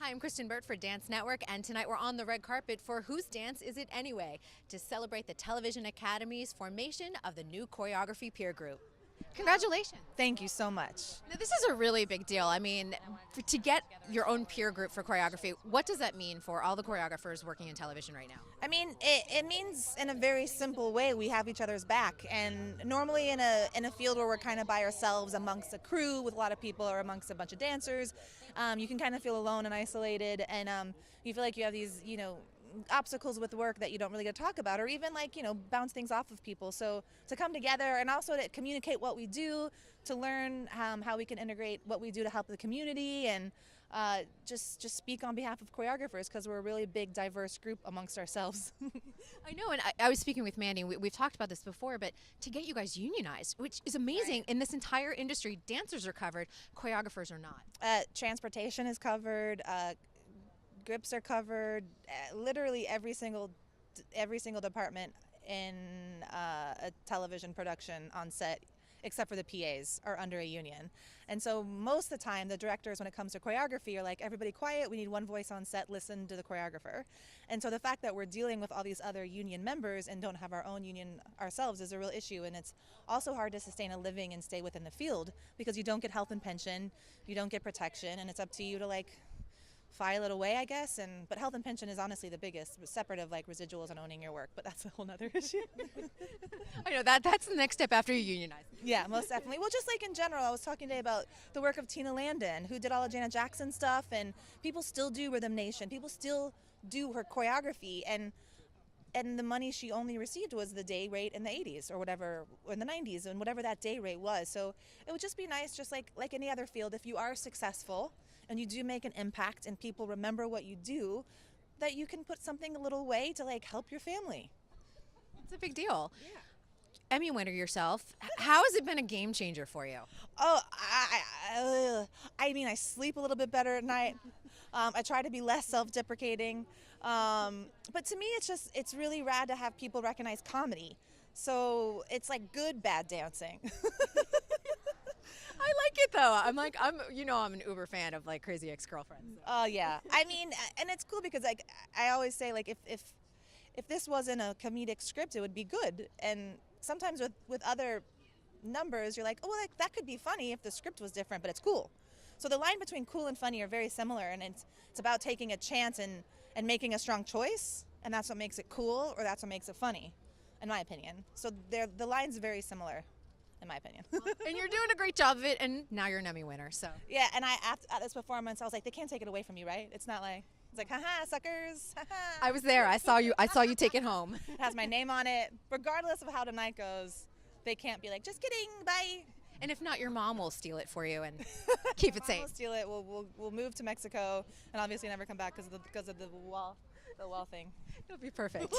Hi, I'm Kristyn Burtt for Dance Network, and tonight we're on the red carpet for Whose Dance Is It Anyway? To celebrate the Television Academy's formation of the new choreography peer group. Congratulations. Thank you so much. Now, this is a really big deal. I mean, to get your own peer group for choreography, what does that mean for all the choreographers working in television right now? I mean, it means in a very simple way we have each other's back. And normally in a field where we're kind of by ourselves amongst a crew with a lot of people or amongst a bunch of dancers, you can kind of feel alone and isolated, and you feel like you have these, obstacles with work that you don't really get to talk about, or even bounce things off of people. So to come together and also to communicate what we do, to learn how we can integrate what we do to help the community, and just speak on behalf of choreographers, because we're a really big, diverse group amongst ourselves. I know, and I was speaking with Mandy, we've talked about this before, but to get you guys unionized, which is amazing. Right. In this entire industry, dancers are covered, choreographers are not. Transportation is covered. Grips are covered. Literally every single department in a television production on set, except for the PAs, are under a union. And so most of the time, the directors, when it comes to choreography, are like, everybody quiet, we need one voice on set, listen to the choreographer. And so the fact that we're dealing with all these other union members and don't have our own union ourselves is a real issue. And it's also hard to sustain a living and stay within the field, because you don't get health and pension, you don't get protection, and it's up to you to file it away, I guess. But health and pension is honestly the biggest, separate of residuals and owning your work, but that's a whole nother issue. I know that's the next step after you unionize. Yeah, most definitely. Well, just in general, I was talking today about the work of Tina Landon, who did all of Janet Jackson stuff, and people still do Rhythm Nation. People still do her choreography, and the money she only received was the day rate in the 80s or whatever, or in the 90s, and whatever that day rate was. So it would just be nice, just like any other field, if you are successful and you do make an impact and people remember what you do, that you can put something a little away to help your family. It's a big deal. Yeah. Emmy winner yourself. How has it been a game changer for you? Oh, I mean, I sleep a little bit better at night. I try to be less self-deprecating. But to me, it's really rad to have people recognize comedy. So it's like good, bad dancing. I like it though. I'm I'm an uber fan of Crazy Ex-Girlfriends. So. Oh yeah. I mean, and it's cool because I always say if this wasn't a comedic script, it would be good. And sometimes with other numbers, you're like, oh, well, that could be funny if the script was different, but it's cool. So the line between cool and funny are very similar, and it's about taking a chance and making a strong choice, and that's what makes it cool, or that's what makes it funny, in my opinion. So the line's very similar, in my opinion. And you're doing a great job of it, and now you're an Emmy winner. So yeah, and at this performance, I was like, they can't take it away from you, right? It's not like it's like, haha, suckers. Haha. I was there. I saw you take it home. It has my name on it. Regardless of how the night goes, they can't be like, just kidding, bye. And if not, your mom will steal it for you and keep it safe. We'll steal it. We'll move to Mexico and obviously never come back because of the wall thing. It'll be perfect.